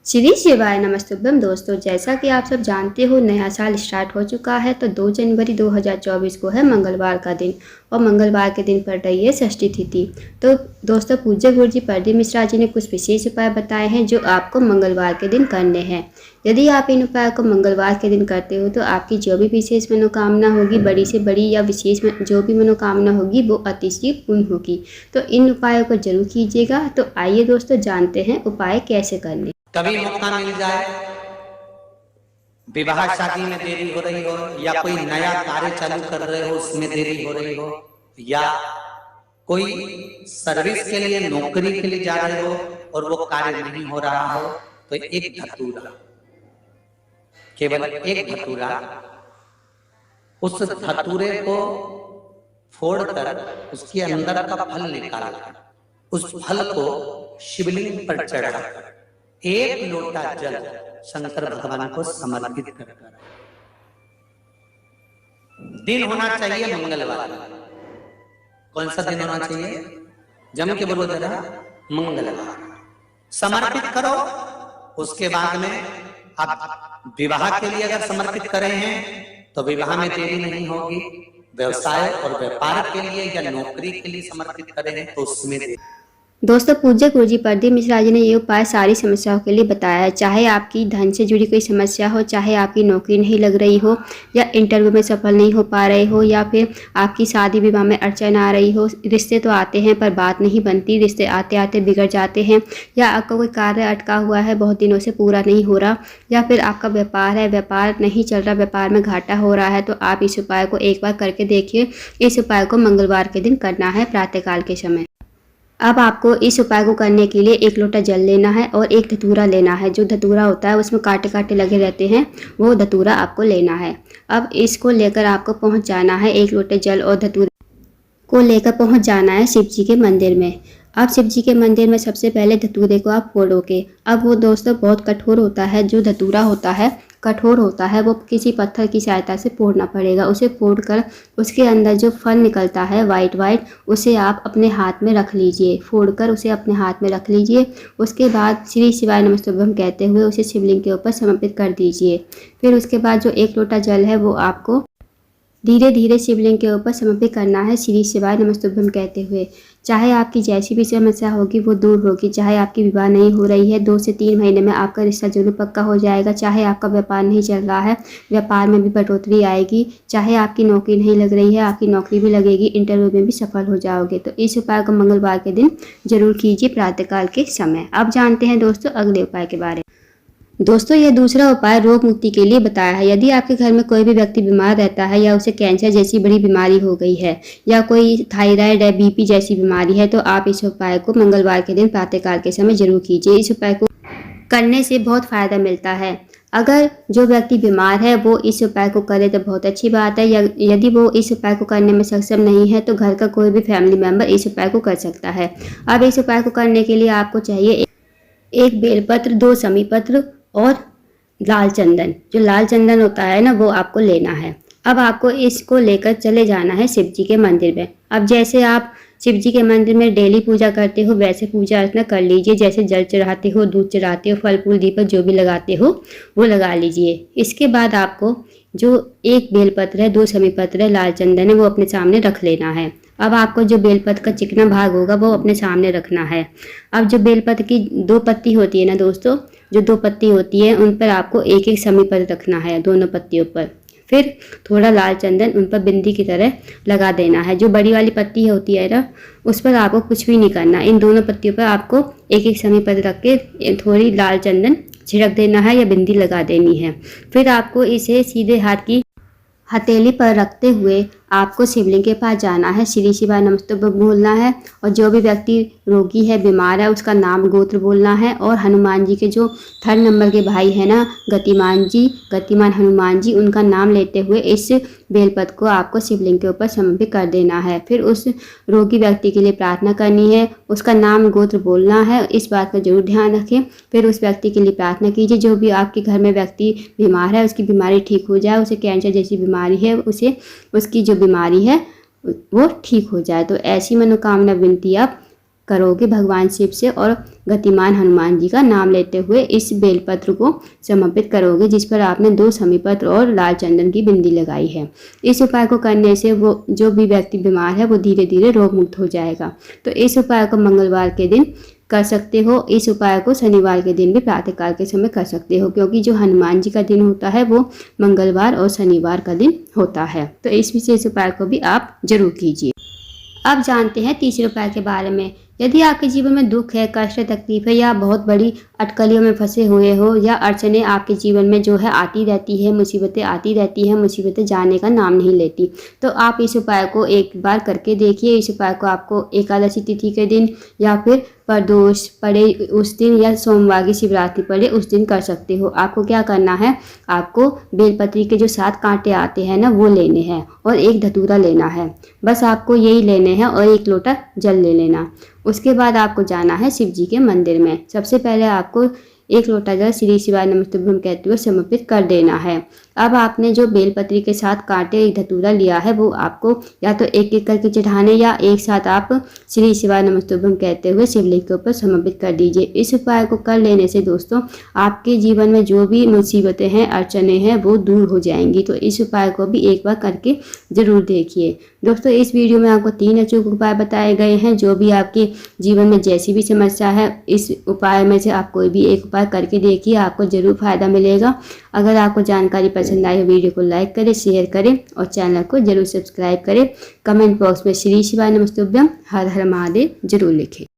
श्री शिवाय नमस्तुभ्यम दोस्तों, जैसा कि आप सब जानते हो नया साल स्टार्ट हो चुका है। तो 2 जनवरी 2024 को है मंगलवार का दिन और मंगलवार के दिन पड़ रही है षष्ठी तिथि। तो दोस्तों, पूज्य गुरु जी प्रदीप मिश्रा जी ने कुछ विशेष उपाय बताए हैं जो आपको मंगलवार के दिन करने हैं। यदि आप इन उपायों को मंगलवार के दिन करते हो तो आपकी जो भी विशेष मनोकामना होगी, बड़ी से बड़ी या विशेष जो भी मनोकामना होगी वो अतिशय पूर्ण होगी। तो इन उपायों को जरूर कीजिएगा। तो आइए दोस्तों, जानते हैं उपाय कैसे करने। कभी मौका मिल जाए, विवाह शादी में देरी हो रही हो, या कोई नया कार्य चालू कर रहे हो उसमें देरी हो रही हो, या कोई सर्विस के लिए नौकरी के लिए जा रहे हो और वो कार्य नहीं हो रहा हो, तो एक धतूरा, केवल एक धतूरा, उस धतूरे को फोड़कर उसके अंदर का फल निकालकर उस फल को शिवलिंग पर चढ़ाकर एक लोटा जल शंकर भगवान को समर्पित कर। दिन होना चाहिए मंगलवार। कौन सा दिन होना चाहिए? जम के बोलो जरा, मंगलवार। समर्पित करो। उसके बाद में आप विवाह के लिए अगर समर्पित करे हैं तो विवाह में देरी नहीं होगी। व्यवसाय और व्यापार के लिए या नौकरी के लिए समर्पित करे हैं तो उसमें दोस्तों, पूज्य गुरु जी प्रदीप मिश्रा जी ने ये उपाय सारी समस्याओं के लिए बताया है। चाहे आपकी धन से जुड़ी कोई समस्या हो, चाहे आपकी नौकरी नहीं लग रही हो, या इंटरव्यू में सफल नहीं हो पा रहे हो, या फिर आपकी शादी विवाह में अड़चन आ रही हो। रिश्ते तो आते हैं पर बात नहीं बनती, रिश्ते आते आते बिगड़ जाते हैं, या आपका कोई कार्य अटका हुआ है, बहुत दिनों से पूरा नहीं हो रहा, या फिर आपका व्यापार है, व्यापार नहीं चल रहा, व्यापार में घाटा हो रहा है, तो आप इस उपाय को एक बार करके देखिए। इस उपाय को मंगलवार के दिन करना है प्रातःकाल के समय। अब आपको इस उपाय को करने के लिए एक लोटा जल लेना है और एक धतूरा लेना है। जो धतूरा होता है उसमें कांटे कांटे लगे रहते हैं, वो धतूरा आपको लेना है। अब इसको लेकर आपको पहुंच जाना है, एक लोटे जल और धतूरे को लेकर पहुंच जाना है शिव जी के मंदिर में। अब शिव जी के मंदिर में सबसे पहले धतूरे को आप फोड़ोगे। अब वो दोस्तों बहुत कठोर होता है, जो धतूरा होता है कठोर होता है, वो किसी पत्थर की सहायता से फोड़ना पड़ेगा। उसे फोड़कर उसके अंदर जो फल निकलता है वाइट वाइट, उसे आप अपने हाथ में रख लीजिए। फोड़कर उसे अपने हाथ में रख लीजिए। उसके बाद श्री शिवाय नमस्तुभ्यम कहते हुए उसे शिवलिंग के ऊपर समर्पित कर दीजिए। फिर उसके बाद जो एक लोटा जल है वो आपको धीरे धीरे शिवलिंग के ऊपर समर्पित करना है श्री शिवाय नमस्तुभ्यम कहते हुए। चाहे आपकी जैसी भी समस्या होगी वो दूर होगी। चाहे आपकी विवाह नहीं हो रही है, 2 से 3 महीने में आपका रिश्ता जरूर पक्का हो जाएगा। चाहे आपका व्यापार नहीं चल रहा है, व्यापार में भी बढ़ोतरी आएगी। चाहे आपकी नौकरी नहीं लग रही है, आपकी नौकरी भी लगेगी, इंटरव्यू में भी सफल हो जाओगे। तो इस उपाय को मंगलवार के दिन जरूर कीजिए प्रातःकाल के समय। अब जानते हैं दोस्तों अगले उपाय के बारे में। दोस्तों, यह दूसरा उपाय रोग मुक्ति के लिए बताया है। यदि आपके घर में कोई भी व्यक्ति बीमार रहता है, या उसे कैंसर जैसी बड़ी बीमारी हो गई है, या कोई थायराइड है, बीपी जैसी बीमारी है, तो आप इस उपाय को मंगलवार के दिन प्रातःकाल के समय जरूर कीजिए। इस उपाय को करने से बहुत फायदा मिलता है। अगर जो व्यक्ति बीमार है वो इस उपाय को करे तो बहुत अच्छी बात है। यदि वो इस उपाय को करने में सक्षम नहीं है तो घर का कोई भी फैमिली मेंबर इस उपाय को कर सकता है। अब इस उपाय को करने के लिए आपको चाहिए एक बेलपत्र, 2 समी पत्र और लाल चंदन। जो लाल चंदन होता है ना, वो आपको लेना है। अब आपको इसको लेकर चले जाना है शिव जी के मंदिर में। अब जैसे आप शिव जी के मंदिर में डेली पूजा करते हो वैसे पूजा अर्चना कर लीजिए। जैसे जल चढ़ाते हो, दूध चढ़ाते हो, फल फूल दीपक जो भी लगाते हो वो लगा लीजिए। इसके बाद आपको जो एक बेलपत्र है, 2 समी पत्र है, लाल चंदन है, वो अपने सामने रख लेना है। अब आपको जो बेलपत्र का चिकना भाग होगा वो अपने सामने रखना है। अब जो बेलपत्र की 2 पत्ती होती है ना दोस्तों, जो 2 पत्ती होती है उन पर आपको एक एक समी पत्र रखना है, दोनों पत्तियों पर। फिर थोड़ा लाल चंदन उन पर बिंदी की तरह लगा देना है। जो बड़ी वाली पत्ती होती है ना, उस पर आपको कुछ भी नहीं करना। इन दोनों पत्तियों पर आपको एक एक समी पत्र रख के थोड़ी लाल चंदन छिड़क देना है या बिंदी लगा देनी है। फिर आपको इसे सीधे हाथ की हथेली पर रखते हुए आपको शिवलिंग के पास जाना है, श्री शिवाय नमस्तुभ्यम बोलना है, और जो भी व्यक्ति रोगी है, बीमार है, उसका नाम गोत्र बोलना है। और हनुमान जी के जो 3rd नंबर के भाई है ना, गतिमान हनुमान जी, उनका नाम लेते हुए इस बेलपत्र को आपको शिवलिंग के ऊपर समर्पित कर देना है। फिर उस रोगी व्यक्ति के लिए प्रार्थना करनी है, उसका नाम गोत्र बोलना है, इस बात का जरूर ध्यान रखें। फिर उस व्यक्ति के लिए प्रार्थना कीजिए, जो भी आपके घर में व्यक्ति बीमार है उसकी बीमारी ठीक हो जाए, उसे कैंसर जैसी बीमारी है उसे उसकी जो बीमारी है वो ठीक हो जाए। तो ऐसी मनोकामना विनती आप करोगे भगवान शिव से और गतिमान हनुमान जी का नाम लेते हुए इस बेलपत्र को समर्पित करोगे, जिस पर आपने 2 समीपत्र और लाल चंदन की बिंदी लगाई है। इस उपाय को करने से वो जो भी व्यक्ति बीमार है वो धीरे धीरे रोग मुक्त हो जाएगा। तो इस उपाय को मंगलवार के दिन कर सकते हो। इस उपाय को शनिवार के दिन भी प्रातःकाल के समय कर सकते हो, क्योंकि जो हनुमान जी का दिन होता है वो मंगलवार और शनिवार का दिन होता है। तो इस विशेष उपाय को भी आप जरूर कीजिए। अब जानते हैं तीसरे उपाय के बारे में। यदि आपके जीवन में दुख है, कष्ट है, तकलीफ है या बहुत बड़ी अटकलियों में फंसे हुए हो या अड़चने आपके जीवन में जो है आती रहती है, मुसीबतें आती रहती हैं, मुसीबतें जाने का नाम नहीं लेती, तो आप इस उपाय को एक बार करके देखिए। इस उपाय को आपको एकादशी तिथि के दिन या फिर प्रदोष पड़े उस दिन या सोमवार की शिवरात्रि पड़े उस दिन कर सकते हो। आपको क्या करना है, आपको बेलपत्री के जो 7 कांटे आते हैं ना वो लेने हैं और एक धतूरा लेना है। बस आपको यही लेने हैं और 1 लोटा जल ले लेना। उसके बाद आपको जाना है शिव जी के मंदिर में। सबसे पहले आपको 1 लोटा जल श्री शिवाय नमस्तुभ्यं कहते हुए समर्पित कर देना है। अब आपने जो बेलपत्री के साथ कांटे एक धतूरा लिया है वो आपको या तो एक एक करके चढ़ाने या एक साथ आप श्री शिवाय नमस्तुभ्यं कहते हुए शिवलिंग के ऊपर समर्पित कर दीजिए। इस उपाय को कर लेने से दोस्तों आपके जीवन में जो भी मुसीबतें हैं, अड़चने हैं वो दूर हो जाएंगी। तो इस उपाय को भी एक बार करके ज़रूर देखिए। दोस्तों इस वीडियो में आपको 3 अचूक उपाय बताए गए हैं। जो भी आपके जीवन में जैसी भी समस्या है, इस उपाय में से आप कोई भी एक उपाय करके देखिए, आपको ज़रूर फायदा मिलेगा। अगर आपको जानकारी पसंद आई हो वीडियो को लाइक करें, शेयर करें और चैनल को जरूर सब्सक्राइब करें। कमेंट बॉक्स में श्री शिवाय नमस्तुभ्यं हर हर महादेव जरूर लिखें।